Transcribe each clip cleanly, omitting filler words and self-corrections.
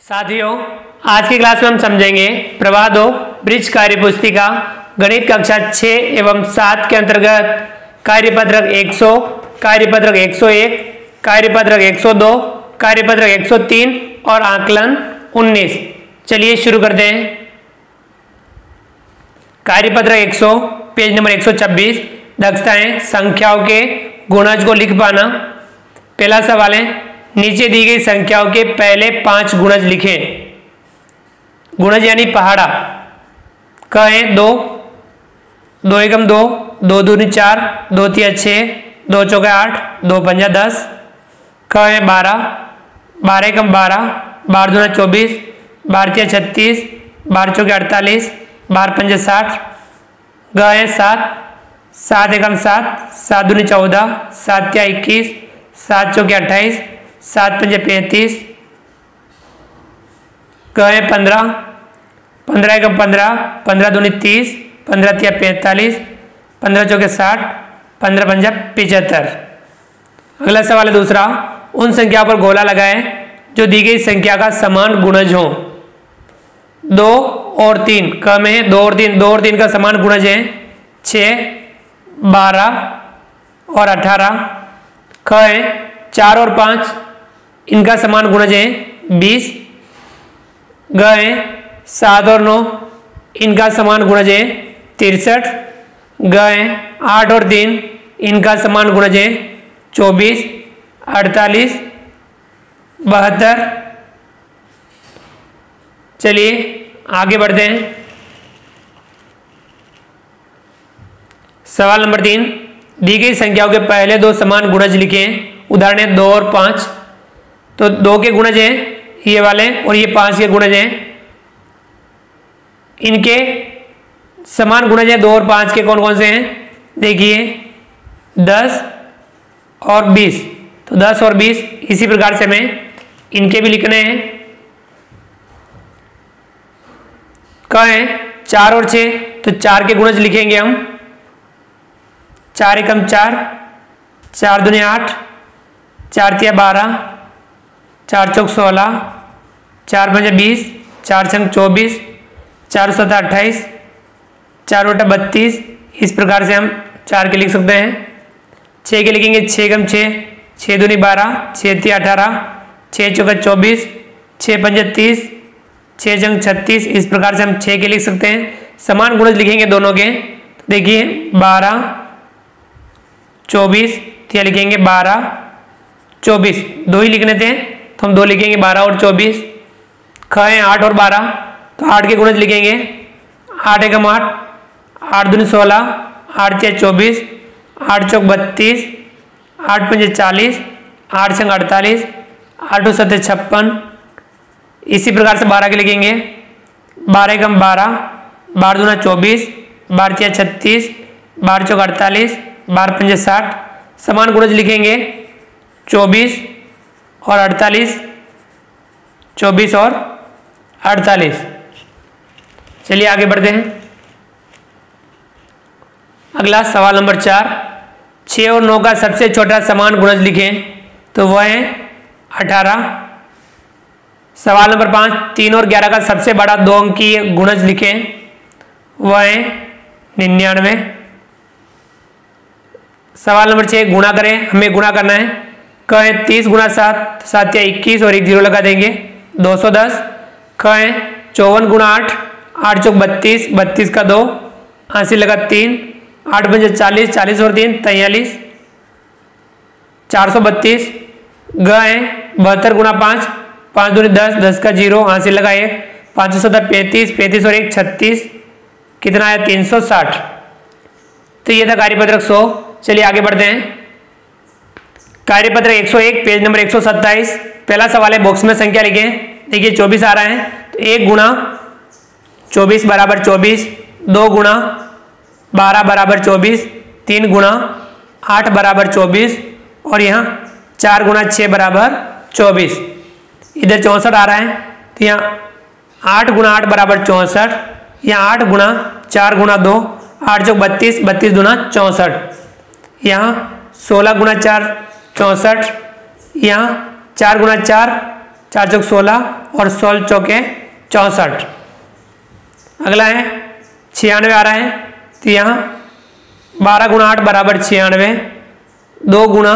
साथियों, आज की क्लास में हम समझेंगे प्रवाह 2 ब्रिज कार्य पुस्तिका गणित कक्षा 6 एवं 7 के अंतर्गत कार्यपत्रक 100, कार्यपत्रक 101, कार्यपत्रक 102, कार्यपत्रक 103 और आकलन 19। चलिए शुरू करते हैं। कार्यपत्रक 100 पेज नंबर 126 दक्षताएं संख्याओं के गुणज को लिख पाना। पहला सवाल है, नीचे दी गई संख्याओं के पहले 5 गुणज लिखें। गुणज यानी पहाड़ा। क है 2, 2 एकम 2, 2 दूनी 4, 2 तिया 6, 2 चौके 8, 2 पंजा 10। ख है 12, 12 एकम 12, 12 दूना 24, 12 तिया 36, 12 चौके 48, 12 पंजा 60। ग है 7, 7 एकम 7, 7 दूनी 14, 7 तिया 21, 7 चौके 28, 7 पंजे 35। ग है 15, 15 एकम 15, 15 दूनी 30, 15 तिया 45, 15 चौके 60, 15 पंजा 75। अगला सवाल है दूसरा, उन संख्याओं पर गोला लगाएं जो दी गई संख्या का समान गुणज हो। 2 और 3 क में है 2 और 3, 2 और 3 का समान गुणज है 6, 12 और 18। ख है 4 और 5, इनका समान गुणज है 20। ग है 7 और 9, इनका समान गुणज है 63। ग है 8 और 3, इनका समान गुणज है 24, 48, 72। चलिए आगे बढ़ते हैं। सवाल नंबर 3, दी गई संख्याओं के पहले 2 समान गुणज लिखें। उदाहरण है 2 और 5। तो 2 के गुणज हैं ये वाले और ये 5 के गुणज हैं। इनके समान गुणज है 2 और 5 के कौन कौन से हैं? देखिए 10 और 20। तो 10 और 20 इसी प्रकार से हमें इनके भी लिखने हैं। क है 4 और 6, तो 4 के गुणज लिखेंगे हम। 4 एकम 4, 4 दूनी 8, 4 तिया 12, 4 चौक 16, 4 पंजा 20, 4 छंग 24, 4 सता 28, 4 बटा 32। इस प्रकार से हम 4 के लिख सकते हैं। 6 के लिखेंगे 6 एकम 6, 6 दूनी 12, 6 तिया 18, 6 चौका 24, 6 पंजा 30, 6 जंग 36। इस प्रकार से हम 6 के लिख सकते हैं। समान गुणज लिखेंगे दोनों के। देखिए 12, 24, तिया लिखेंगे 12, 24, 2 ही लिखने थे तो हम 2 लिखेंगे 12 और 24। ख है 8 और 12, तो 8 के गुणज लिखेंगे। 8 एकम 8, 8 दूनी 16, 8 तिया 24, 8 चौक 32, 8 पंजे 40, 8 छंग 48, 8 सत्ते 56। इसी प्रकार से 12 के लिखेंगे। 12 एकम 12, 12 दूना 24, 12 तिया 36, 12 चौक 48, 12 पंजे 60। समान गुणज लिखेंगे 24 और 48, 24 और 48। चलिए आगे बढ़ते हैं। अगला सवाल नंबर 4, 6 और 9 का सबसे छोटा समान गुणज लिखें। तो वह है 18। सवाल नंबर 5, 3 और 11 का सबसे बड़ा 2 अंकीय गुणज लिखें। वह है 99। सवाल नंबर 6, गुणा करें। हमें गुणा करना है। क है 30 गुणा 7, 7 या 21 और 1 0 लगा देंगे 210। ख है 54 गुणा 8, 8 चौक 32, 32 का 2, 80 लगा 3, 8 पंजे 40, 40 और 3 43, 432। ग है 72 गुणा 5, 5 दूनी 10, 10 का 0, 80 लगा 1, 5 7 35, 35 और 1 36। कितना आया? 360। तो ये था कार्यपत्रक 100। चलिए आगे बढ़ते हैं। कार्यपत्र 101 पेज नंबर 127 पहला सवाल है, बॉक्स में संख्या लिखें। देखिए 24 आ रहा है, तो 1 गुणा 24 बराबर 24, 2 गुणा 12 बराबर 24, 3 गुणा 8 बराबर 24 और यहाँ 4 गुणा 6 बराबर 24। इधर 64 आ रहा है, तो यहाँ 8 गुणा 8 बराबर 64, यहाँ 8 गुणा 4 गुणा 2, 8 चौक 32, 32 दूना 64। यहाँ 16 गुणा 4 64, यहाँ 4 गुणा 4 4 चौक 16 और 16 चौके 64। अगला है 96 आ रहा है, तो यहाँ 12 गुणा 8 बराबर 96, 2 गुणा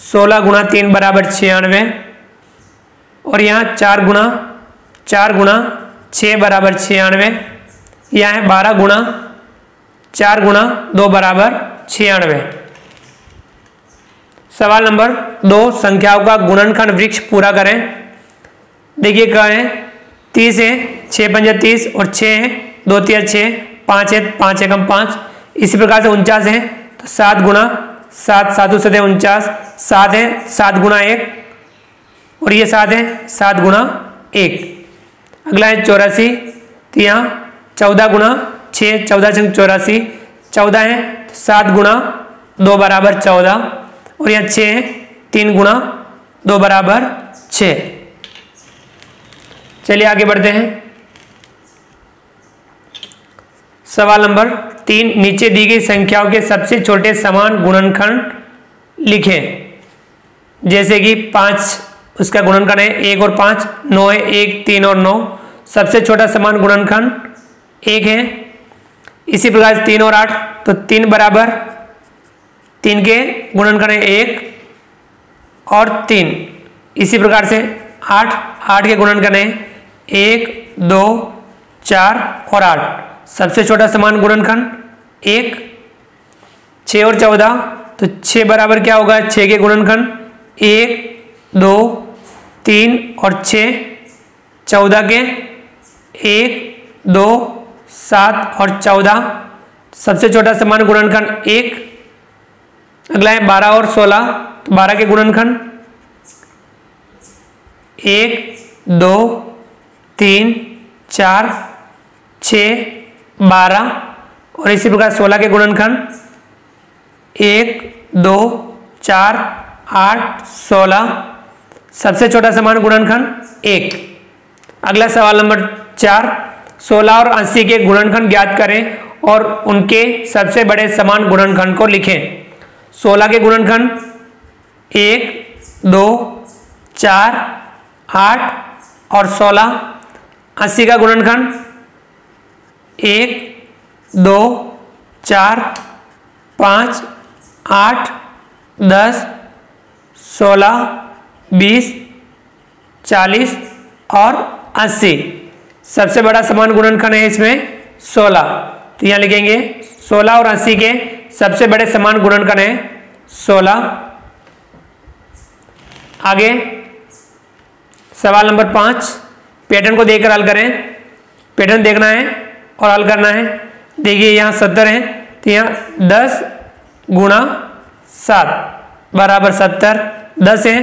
16 गुणा 3 बराबर 96 और यहाँ 4 गुणा 6 बराबर 96। यहाँ है 12 गुणा 4 गुणा 2 बराबर 96। सवाल नंबर 2, संख्याओं का गुणनखंड वृक्ष पूरा करें। देखिए क्या है, 30 है, 6 पंजा 30 और 6 है, 2 तिया 6, 5 है, 5 एकम 5। इसी प्रकार से 49 है, तो 7 गुणा 7, 7 सतह 49, 7 है 7 गुणा 1 और ये 7 है 7 गुणा 1। अगला है 84, तो यहाँ 14 गुणा 6, 14 छंग 84, 14 है 7 गुणा 2 बराबर 14 और यहाँ 6 है 3 गुणा 2 बराबर 6। चलिए आगे बढ़ते हैं। सवाल नंबर 3, नीचे दी गई संख्याओं के सबसे छोटे समान गुणनखंड लिखें। जैसे कि 5 उसका गुणनखंड है 1 और 5, 9 है 1, 3 और 9, सबसे छोटा समान गुणनखंड 1 है। इसी प्रकार से 3 और 8, तो 3 बराबर 3 के गुणनखंड है 1 और 3। इसी प्रकार से 8 के गुणनखंड है 1, 2, 4 और 8, सबसे छोटा समान गुणनखंड 1। 6 और 14, तो 6 बराबर क्या होगा 6 के गुणनखंड 1, 2, 3 और 6, 14 के 1, 2, 7 और 14, सबसे छोटा समान गुणनखंड 1। अगला है 12 और 16, तो 12 के गुणनखंड 1, 2, 3, 4, 6, 12 और इसी प्रकार 16 के गुणनखंड 1, 2, 4, 8, 16, सबसे छोटा समान गुणनखंड 1। अगला सवाल नंबर 4, 16 और 80 के गुणनखंड ज्ञात करें और उनके सबसे बड़े समान गुणनखंड को लिखें। 16 के गुणनखंड 1, 2, 4, 8 और 16। 80 का गुणनखंड 1, 2, 4, 5, 8, 10, 16, 20, 40 और 80, सबसे बड़ा समान गुणनखंड है इसमें 16। तो यहाँ लिखेंगे 16 और 80 के सबसे बड़े समान गुणनखंड है 16। आगे सवाल नंबर 5, पैटर्न को देखकर हल करें। पैटर्न देखना है और हल करना है। देखिए यहाँ 70 है, तो यहाँ 10 गुणा 7 बराबर 70। 10 है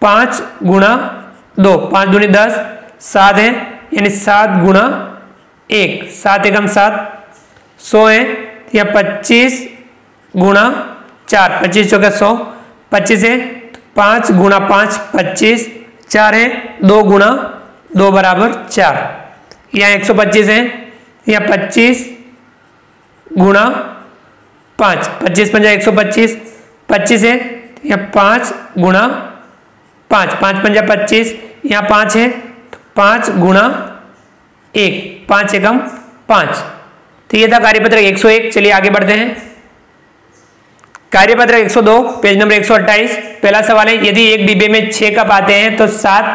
5 गुणा 2, 5 दूनी 10, 7 है यानी 7 गुणा 1, 7 एकम 7। 100 है या 25 गुणा 4, 25 चौके 100, 25 है 5 गुणा 5 25, 4 है 2 गुणा 2 बराबर 4। यहाँ 125 है या 25 गुणा 5, 25 पंजा 125, 25 है या 5 गुणा 5, 5 पंजा 25, यहाँ 5 है तो 5 गुणा 1, 5 एकम 5। तो ये था कार्यपत्रक 101। चलिए आगे बढ़ते हैं। कार्यपत्रक 102 पेज नंबर 128। पहला सवाल है, यदि एक डिब्बे में 6 कप आते हैं तो 7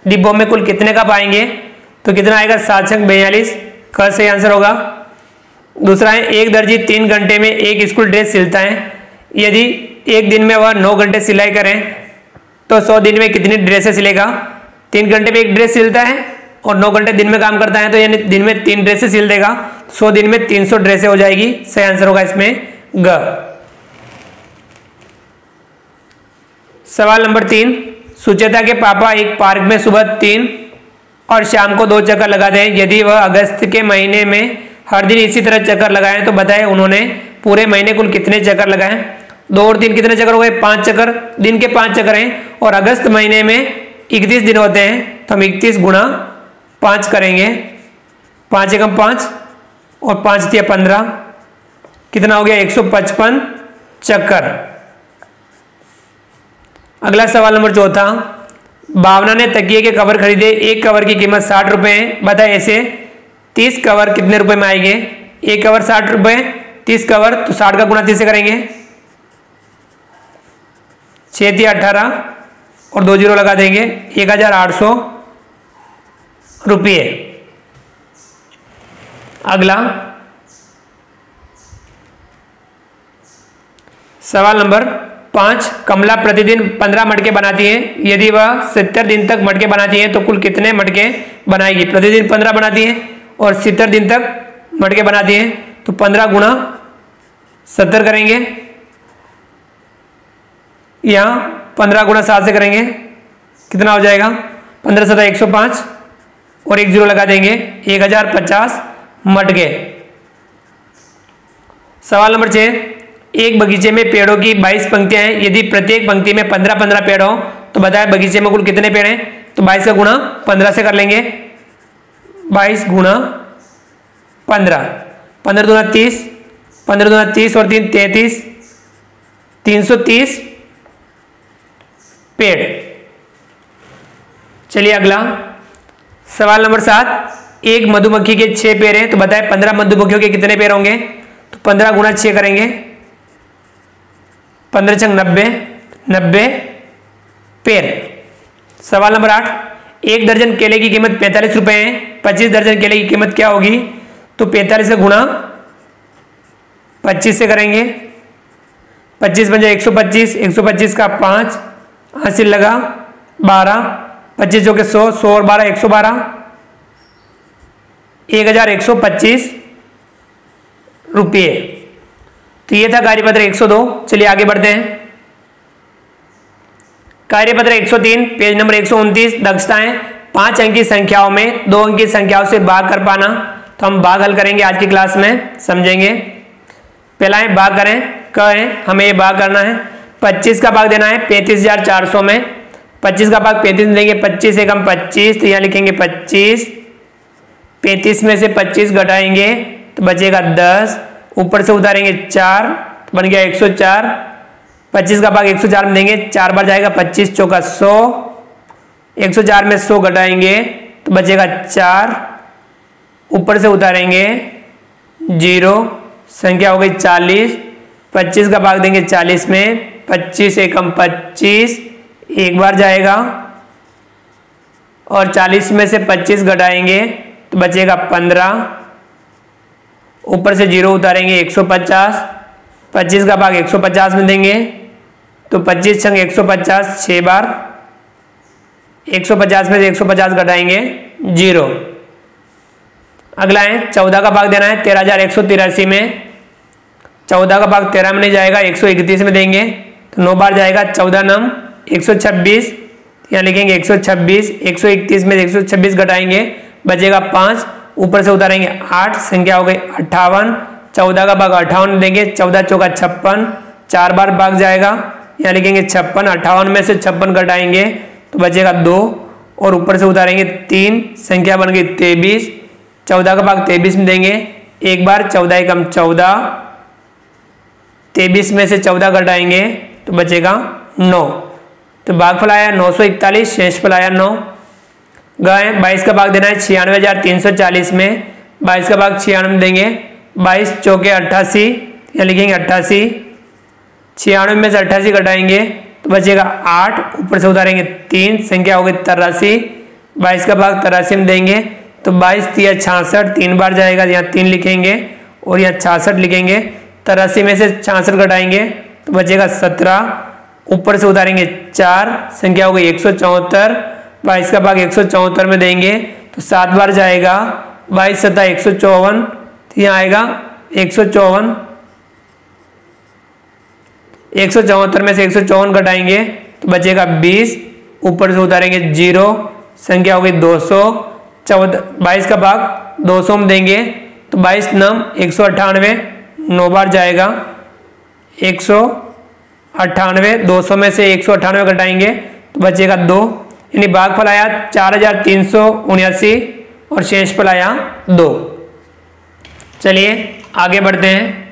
डिब्बों में कुल कितने कप आएंगे? तो कितना आएगा? 7 छंग 42, क सही आंसर होगा। दूसरा है, एक दर्जी 3 घंटे में एक स्कूल ड्रेस सिलता है। यदि एक दिन में वह 9 घंटे सिलाई करें तो 100 दिन में कितनी ड्रेसें सिलेगा? 3 घंटे में एक ड्रेस सिलता है और 9 घंटे दिन में काम करता है, तो यानी दिन में 3 ड्रेसें सिल देगा। 100 दिन में 300 ड्रेसें हो जाएगी। सही आंसर होगा इसमें ग। सवाल नंबर 3, सुचेता के पापा एक पार्क में सुबह 3 और शाम को 2 चक्कर लगाते हैं। यदि वह अगस्त के महीने में हर दिन इसी तरह चक्कर लगाएं तो बताएं उन्होंने पूरे महीने कुल कितने चक्कर लगाएं। 2 और 3 कितने चक्कर हो गए? 5 चक्कर। दिन के 5 चक्कर हैं और अगस्त महीने में 31 दिन होते हैं, तो हम 31 गुणा 5 करेंगे। 5 एकम 5 और 5 तिया 15, कितना हो गया? 155 चक्कर। अगला सवाल नंबर 4, भावना ने तकिए के कवर खरीदे, एक कवर की कीमत 60 रुपए है। बताए ऐसे 30 कवर कितने रुपए में आएंगे? एक कवर 60 रुपए, 30 कवर, तो 60 का गुणा 30 से करेंगे, 6 × 18 और 2 जीरो लगा देंगे, 1800 रुपये। अगला सवाल नंबर 5, कमला प्रतिदिन 15 मटके बनाती है। यदि वह 70 दिन तक मटके बनाती है तो कुल कितने मटके बनाएगी? प्रतिदिन 15 बनाती है और 70 दिन तक मटके बनाती है, तो 15 गुणा 70 करेंगे, यहाँ 15 गुणा 7 से करेंगे, कितना हो जाएगा? 15 7 105 और 1 जीरो लगा देंगे, 1050 मटके। सवाल नंबर 6, एक बगीचे में पेड़ों की 22 पंक्तियां हैं। यदि प्रत्येक पंक्ति में 15-15 पेड़ हो तो बताए बगीचे में कुल कितने पेड़ हैं? तो 22 का गुणा 15 से कर लेंगे, 22 गुणा 15, 15 दूना 30, 15 दूना 30 और 3 33, 330 पेड़। चलिए अगला सवाल नंबर 7, एक मधुमक्खी के 6 पैर हैं, तो बताए 15 मधुमक्खियों के कितने पैर होंगे? तो 15 गुणा 6 करेंगे, 15 छंग 90, 90 पैर। सवाल नंबर 8, एक दर्जन केले की कीमत 45 रुपए है, 25 दर्जन केले की कीमत क्या होगी? तो 45 से गुणा 25 से करेंगे, 25 बन जाए 125, 125 का 5, हासिल लगा 12, 25 जो के 100, 100 और 12 112, 1125 रुपये। तो ये था कार्यपत्र 102। चलिए आगे बढ़ते हैं। कार्यपत्र 103 पेज नंबर 129, दक्षताएं 5 अंक की संख्याओं में 2 अंक की संख्याओं से भाग कर पाना। तो हम भाग हल करेंगे आज की क्लास में, समझेंगे। पहला है भाग करें, कहें हमें ये भाग करना है। 25 का भाग देना है 35,400 में, 25 का भाग 35 में देंगे, 25 से कम 25, तो यहाँ लिखेंगे 25, 35 में से 25 घटाएंगे तो बचेगा 10, ऊपर से उतारेंगे 4, बन गया 104, 25 का भाग 104 में देंगे, 4 बार जाएगा, 25 चौका 100, 104 में 100 घटाएंगे तो बचेगा 4, ऊपर से उतारेंगे 0, संख्या हो गई 40, 25 का भाग देंगे 40 में, 25 से कम 25, एक बार जाएगा और 40 में से 25 घटाएंगे तो बचेगा 15, ऊपर से 0 उतारेंगे 150, 25 का भाग 150 में देंगे तो 25 छंग 150, 6 बार, 150 में से 150 घटाएंगे 0। अगला है 14 का भाग देना है 13,183 में, 14 का भाग 13 में नहीं जाएगा, 131 में देंगे तो 9 बार जाएगा, 14 नम 126, यहाँ लिखेंगे 126, 131 में 126 घटाएंगे बचेगा 5, ऊपर से उतारेंगे 8, संख्या हो गई 58, 14 का भाग 58 देंगे, 14 चौका 56, 4 बार भाग जाएगा, यहाँ लिखेंगे 56, 58 में से 56 घटाएंगे तो बचेगा 2 और ऊपर से उतारेंगे 3, संख्या बन गई 23, 14 का भाग 23 में देंगे, एक बार 14 एकम 14, 23 में से 14 घटाएंगे तो बचेगा 9, तो भागफल आया 941, शेषफल आया 9। गए 22 का भाग देना है 96,340 में, 22 का भाग 96 में देंगे, 22 चौके 88, यहाँ लिखेंगे 88, 96 में से 88 घटाएंगे तो बचेगा 8, ऊपर से उतारेंगे 3, संख्या हो गई 83, 22 का भाग 83 में देंगे तो 22 3 66, 3 बार जाएगा, यहाँ 3 लिखेंगे और यहाँ 66 लिखेंगे, 83 में से 66 घटाएंगे तो बचेगा 17, ऊपर से उतारेंगे 4, संख्या हो गई 174, 22 का भाग 174 में देंगे तो 7 बार जाएगा, 22 सता 154, तो यहाँ आएगा 154, 174 में से 154 घटाएंगे तो बचेगा 20, ऊपर से उतारेंगे 0, संख्या हो गई 200, 22 का भाग 200 में देंगे तो 22 नम 198, 9 बार जाएगा, 198, 200 में से 198 घटाएंगे तो बचेगा 2, यानी भागफल आया 4,379 और शेषफल आया 2। चलिए आगे बढ़ते हैं।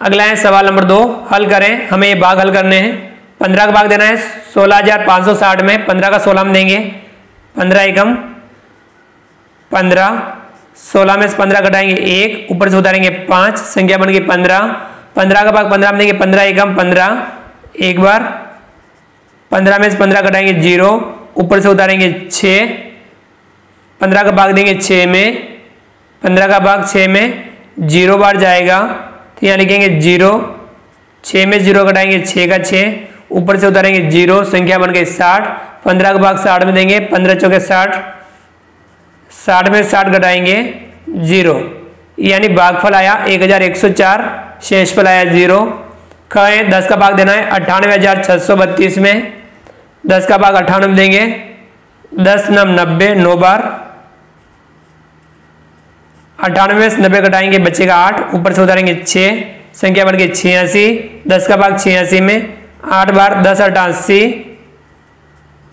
अगला है सवाल नंबर 2, हल करें, हमें ये भाग हल करने हैं। 15 का भाग देना है 16,560 में, 15 का 16 में देंगे, 15 एकम 15, 16 में से 15 घटाएंगे 1, ऊपर से उतारेंगे 5, संख्या बन गई 15। 15 का भाग 15 में देंगे, 15 एकम 15, एक बार 15 में से 15 घटाएंगे 0, ऊपर से उतारेंगे 6, 15 का भाग देंगे 6 में, 15 का भाग 6 में 0 बार जाएगा, तो यहाँ लिखेंगे 0, 6 में 0 घटाएंगे 6 का 6, ऊपर से उतारेंगे 0, संख्या बन गई 60। 15 का भाग 60 में देंगे, 15 चौके 60, 60 में 60 घटाएंगे 0, यानी भागफल आया 1104, शेषफल आया 0। कहें 10 का भाग देना है 98,632 में, 10 का भाग 98 में देंगे, 10 नम 90, 9 बार 98 में से 90 घटाएंगे बचेगा 8, ऊपर से उतारेंगे 6, संख्या बढ़ गई 86। 10 का भाग 86 में, 8 बार 10 88,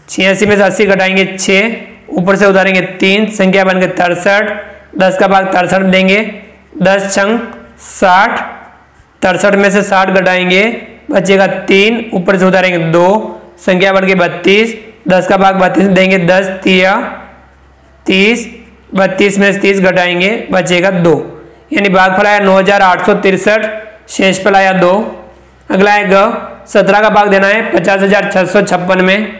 86 में से 80 घटाएंगे 6, ऊपर से उतारेंगे 3, संख्या बन गई 63। 10 का भाग 63 में देंगे, 10 छंग 60, 63 में से 60 घटाएंगे बचेगा 3, ऊपर से उतारेंगे 2, संख्या बन गई 32। 10 का भाग 32 में देंगे, 10 तिया 30, 32 में से 30 घटाएंगे बचेगा 2, यानी भागफल आया 9,863, शेषफल आया 2। अगला है ग। 17 का भाग देना है 50,656 में,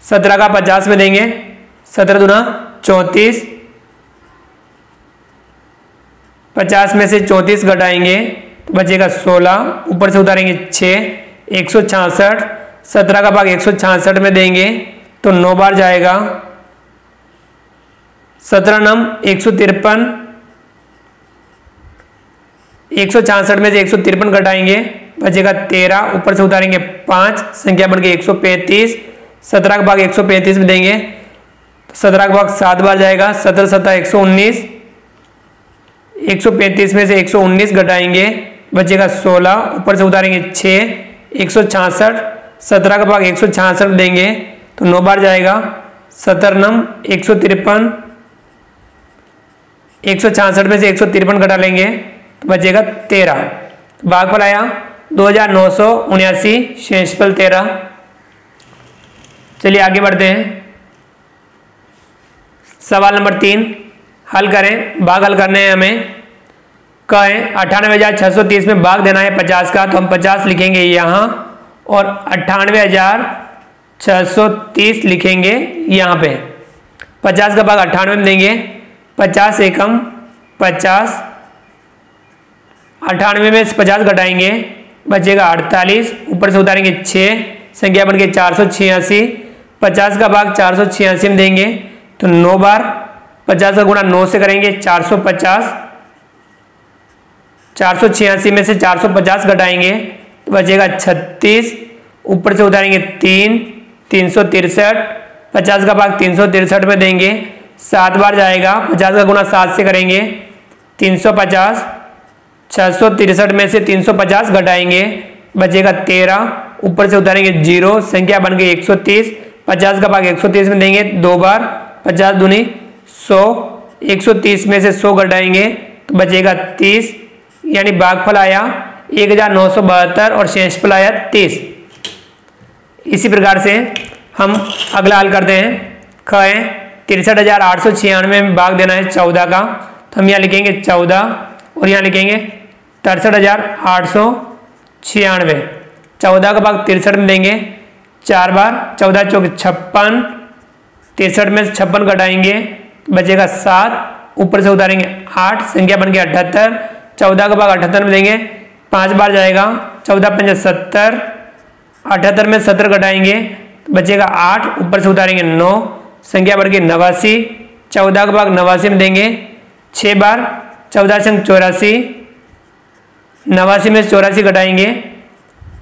17 का 50 में देंगे, 17 दूना 34, 50 में से 34 घटाएंगे तो बचेगा 16, ऊपर से उतारेंगे 6, 166। 17 का भाग 166 में देंगे तो 9 बार जाएगा, 17 नम 153, 166 में से 153 घटाएंगे बचेगा 13, ऊपर से उतारेंगे 5, संख्या बन गई 135। 17 का भाग 135 में देंगे, 17 का भाग 7 बार जाएगा, 17 7 119, 135 में से 119 घटाएंगे बचेगा 16, ऊपर से उतारेंगे 6, 166। 17 का भाग 166 में देंगे तो 9 बार जाएगा, 17 नम 153, 166 में से 153 घटा लेंगे तो बचेगा 13, भागफल आया 2,979, शेषफल 13। चलिए आगे बढ़ते हैं। सवाल नंबर 3 हल करें। भाग हल करने हैं हमें। कहें 98,630 में भाग देना है 50 का, तो हम 50 लिखेंगे यहाँ और 98,630 लिखेंगे यहाँ पे। 50 का भाग 98 में देंगे, 50 एकम 50, 98 में से 50 घटाएंगे बचेगा 48, ऊपर से उतारेंगे 6, संख्या बन गई 486। 50 का भाग 486 में देंगे तो 9 बार, 50 का गुणा 9 से करेंगे 450, 486 में से 450 घटाएंगे तो बचेगा 36, ऊपर से उतारेंगे 3, 363। 50 का भाग 363 में देंगे, 7 बार जाएगा, 50 का गुणा 7 से करेंगे 350, 663 में से 350 घटाएंगे बचेगा 13, ऊपर से उतारेंगे 0, संख्या बन गई 130। 50 का भाग 130 में देंगे 2 बार, 50 दूनी 100, 130 में से 100 घटाएंगे तो बचेगा 30, यानी भागफल आया 1972 और शेषफल आया 30। इसी प्रकार से हम अगला हल करते हैं। कहें 63,896 में भाग देना है 14 का, तो हम यहाँ लिखेंगे 14 और यहाँ लिखेंगे 63,896। 14 का भाग 63 में देंगे 4 बार, 14 चौक 56, 63 में से 56 घटाएंगे बचेगा 7, ऊपर से उतारेंगे 8, संख्या बन गई 78। 14 का भाग 78 में देंगे, 5 बार जाएगा, 14 पंजे 70, 78 में 70 घटाएंगे बचेगा 8, ऊपर से उतारेंगे 9, संख्या बढ़ गई 89। 14 का भाग 89 में देंगे 6 बार, 14 संग 84, 89 में 84 घटाएंगे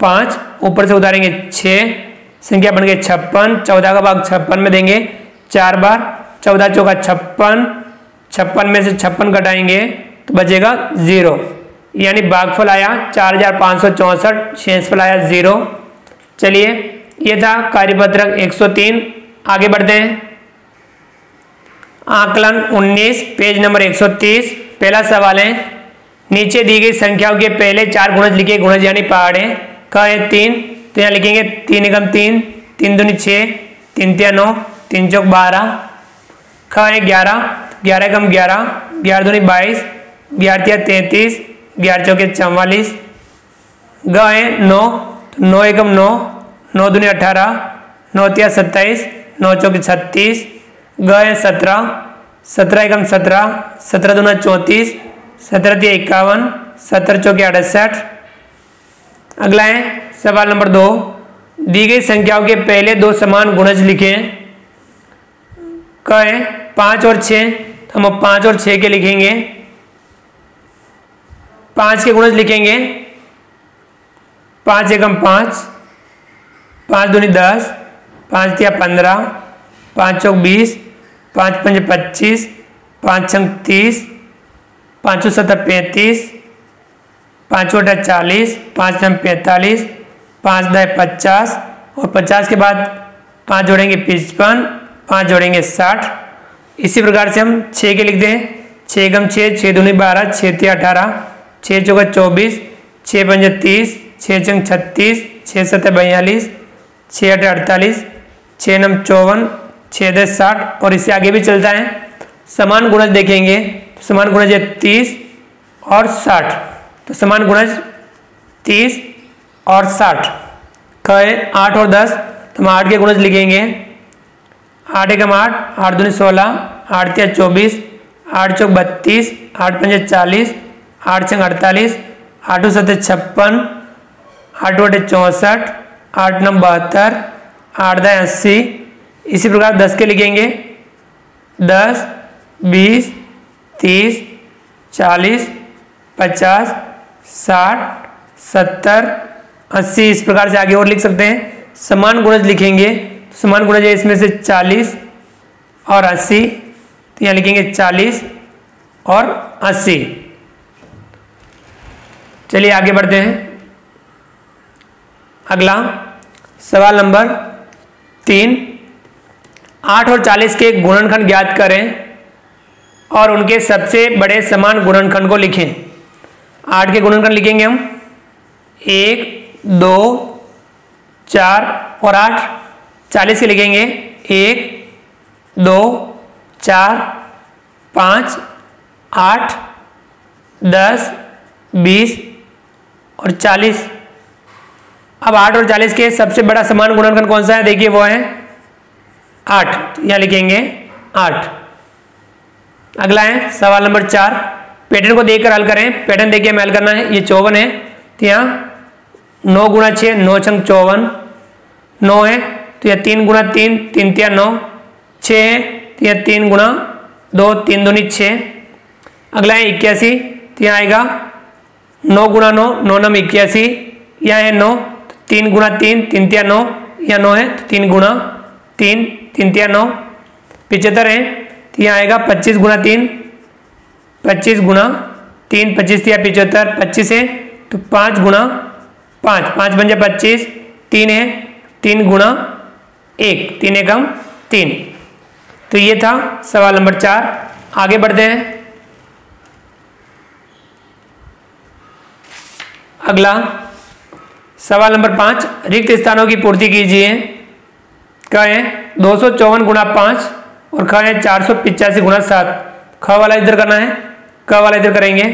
5, ऊपर से उतारेंगे 6, संख्या बन गई 56। 14 का भाग 56 में देंगे 4 बार, 14 चौका 56, 56 में से 56 घटाएंगे तो बचेगा 0, यानी भागफल आया 4,564, शेषफल आया 0। चलिए ये था कार्यपत्रक 103। आगे बढ़ते हैं। आकलन 19 पेज नंबर 130। पहला सवाल है, नीचे दी गई संख्याओं के पहले 4 गुणज लिखे। गुणज यानी पहाड़े। क है 3, तो यहाँ लिखेंगे 3 एकम 3, 3 दूनी 6, 3 तिया 9, 3 चौक 12, ख है 11, 11 एकम 11, 11 दूनी 22, 11 तिया 33, 11 चौके 44, ग है 9, तो 9 एकम 9, 9 दूनी 18, 9 तिया 27, 9 चौके 36, ग है 17, 17 एकम 17, 17 दूना 34, 17 तिया 51, 17 चौके 68। अगला है सवाल नंबर 2, दी गई संख्याओं के पहले दो समान गुणज लिखें। क है 5 और 6, तो हम 5 और 6 के लिखेंगे। 5 के गुणज लिखेंगे 5 एकम 5, 5 दूनी 10, 5 तिया 15, 5 चौक 20, 5 पंजे 25, 5 छंग 30, 5 7 35, 5 8 40, 5 9 45, 5 10 50 और 50 के बाद 5 जोड़ेंगे 55, 5 जोड़ेंगे 60। इसी प्रकार से हम 6 के लिख दें। 6 एकम 6, 6 दूनी 12, 6 तिया 18, 6 चौका 24, 6 पंजे 30, 6 छंग 36, 6 7 42, 6 8 48, 6 9 54, 6 10 60 और इससे आगे भी चलता है। समान गुणज देखेंगे तो समान गुणज है 30 और 60, तो समान गुणज 30 और 60। क है 8 और 10, तो हम 8 के गुणज लिखेंगे। 8 एकम 8, 8 दूनी 16, 8 तिया 24, 8 चौक 32, 8 पंजे 40, 8 छंग 48, 8 7 56, 8 8 64, 8 9 72, 8 10 80। इसी प्रकार 10 के लिखेंगे 10, 20, 30, 40, 50, 60, 70, 80। इस प्रकार से आगे और लिख सकते हैं। समान गुणज लिखेंगे, समान गुणज है इसमें से 40 और 80, तो यहाँ लिखेंगे 40 और 80। चलिए आगे बढ़ते हैं। अगला सवाल नंबर 3, 8 और 40 के गुणनखंड ज्ञात करें और उनके सबसे बड़े समान गुणनखंड को लिखें। 8 के गुणनखंड लिखेंगे हम 1, 2, 4 और 8। 40 के लिखेंगे 1, 2, 4, 5, 8, 10, 20 और 40। अब 8 और 40 के सबसे बड़ा समान गुणनखंड कौन सा है? देखिए वो है 8, तो यहाँ लिखेंगे 8। अगला है सवाल नंबर 4, पैटर्न को देखकर हल करें। पैटर्न देखिए हमें हल करना है। ये 54 है, तो यहाँ 9 गुणा 6, 9 छंग 54, 9 है तो यह 3 गुणा 3, 3 तिया 9, 6 है तो यह 3 गुणा 2, 3 दूनी 6। अगला है 81, तो यहाँ आएगा 9 गुणा 9, 9 नम 81, यहाँ है 9, 3 गुणा 3, 3 तिया 9, यहाँ 9 है तो 3 गुणा 3, 3 तिया 9। 75 है तो यहाँ आएगा 25 गुणा 3, 25 गुणा 3, 25 तिया 75, 25 है तो 5 गुणा 5, 5 बन जाए 25, 3 है 3 गुणा 1, 3 एकम 3। तो ये था सवाल नंबर 4। आगे बढ़ते हैं। अगला सवाल नंबर 5, रिक्त स्थानों की पूर्ति कीजिए। क है 254 गुणा 5 और ख है 485 गुणा 7। ख वाला इधर करना है, क वाला इधर करेंगे।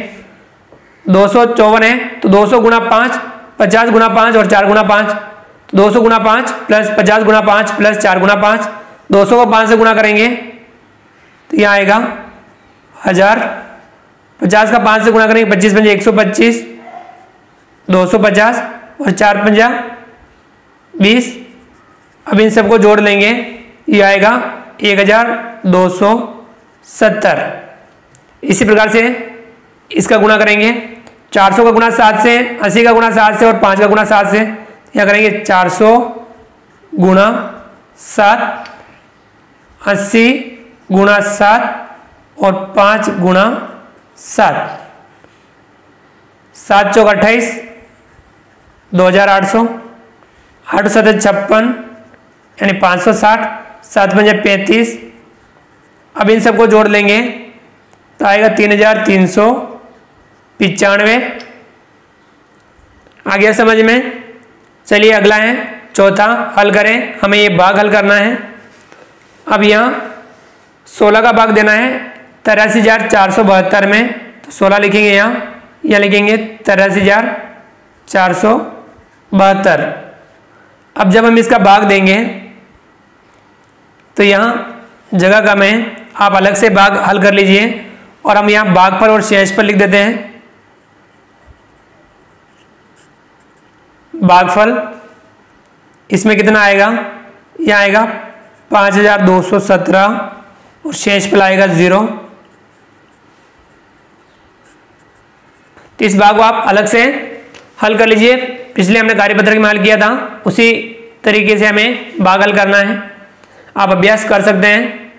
254 है तो 200 गुणा 5, 50 गुणा 5 और 4 गुणा 5, तो 200 गुणा 5 प्लस 50 गुणा 5 प्लस 4 गुणा 5, 200 को 5 से गुणा करेंगे तो यह आएगा 1000। 50 का 5 से गुणा करेंगे 25 पंजे 125, 250 और 4 पंजा 20। अब इन सबको जोड़ लेंगे, ये आएगा 1270। इसी प्रकार से इसका गुणा करेंगे 400 का गुणा 7 से, 80 का गुणा 7 से और 5 का गुणा 7 से। यहाँ करेंगे 400 गुणा 7, 80 गुणा 7 और 5 गुणा 7। 7 चौक 28, 2800, 8 7 56 यानी 560, 7 पंजे 35। अब इन सबको जोड़ लेंगे तो आएगा 3395। आ गया समझ में? चलिए अगला है चौथा, हल करें। हमें ये भाग हल करना है। अब यहाँ 16 का भाग देना है 83,472 में, तो 16 लिखेंगे यहाँ लिखेंगे 83,472। अब जब हम इसका भाग देंगे तो यहाँ जगह कम है, आप अलग से भाग हल कर लीजिए और हम यहाँ भागफल और शेषफल लिख देते हैं। भागफल इसमें कितना आएगा, यह आएगा 5,217 और शेषफल आएगा 0। तो इस भाग को आप अलग से हल कर लीजिए। पिछले हमने कार्यपत्रक में हल किया था, उसी तरीके से हमें भाग हल करना है। आप अभ्यास कर सकते हैं।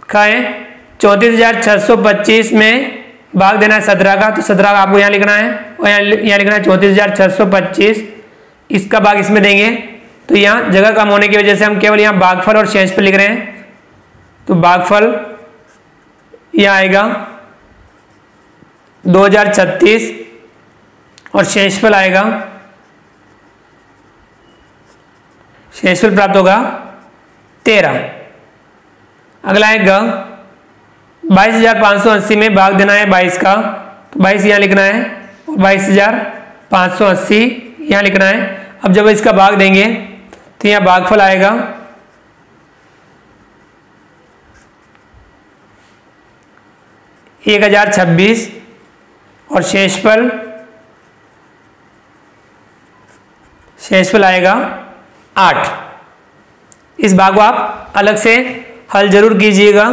खाएं 34,625 में भाग देना है 17 का, तो 17 का आपको यहाँ लिखना है और यहाँ लिखना है 34,625। इसका भाग इसमें देंगे तो यहाँ जगह कम होने की वजह से हम केवल यहाँ भागफल और शेषफल लिख रहे हैं। तो भागफल यह आएगा 2036 और शेषफल आएगा, शेषफल प्राप्त होगा 13। अगला है ग, 22,580 में भाग देना है 22 का, तो 22 यहाँ लिखना है और 22,580 यहाँ लिखना है। अब जब इसका भाग देंगे तो यहाँ भागफल आएगा 1,026 और शेषफल आएगा 8। इस भाग को आप अलग से हल जरूर कीजिएगा।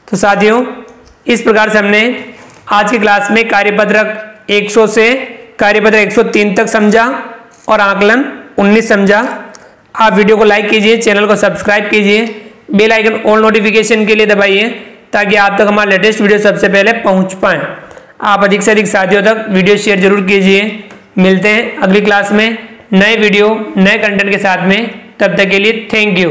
तो साथियों, इस प्रकार से हमने आज की क्लास में कार्यपत्रक 100 से कार्यपत्रक 103 तक समझा और आकलन 19 समझा। आप वीडियो को लाइक कीजिए, चैनल को सब्सक्राइब कीजिए, बेल आइकन ऑल नोटिफिकेशन के लिए दबाइए ताकि आप तक हमारा लेटेस्ट वीडियो सबसे पहले पहुंच पाए। आप अधिक से अधिक साथियों तक वीडियो शेयर जरूर कीजिए। मिलते हैं अगली क्लास में नए वीडियो नए कंटेंट के साथ में। तब तक के लिए थैंक यू।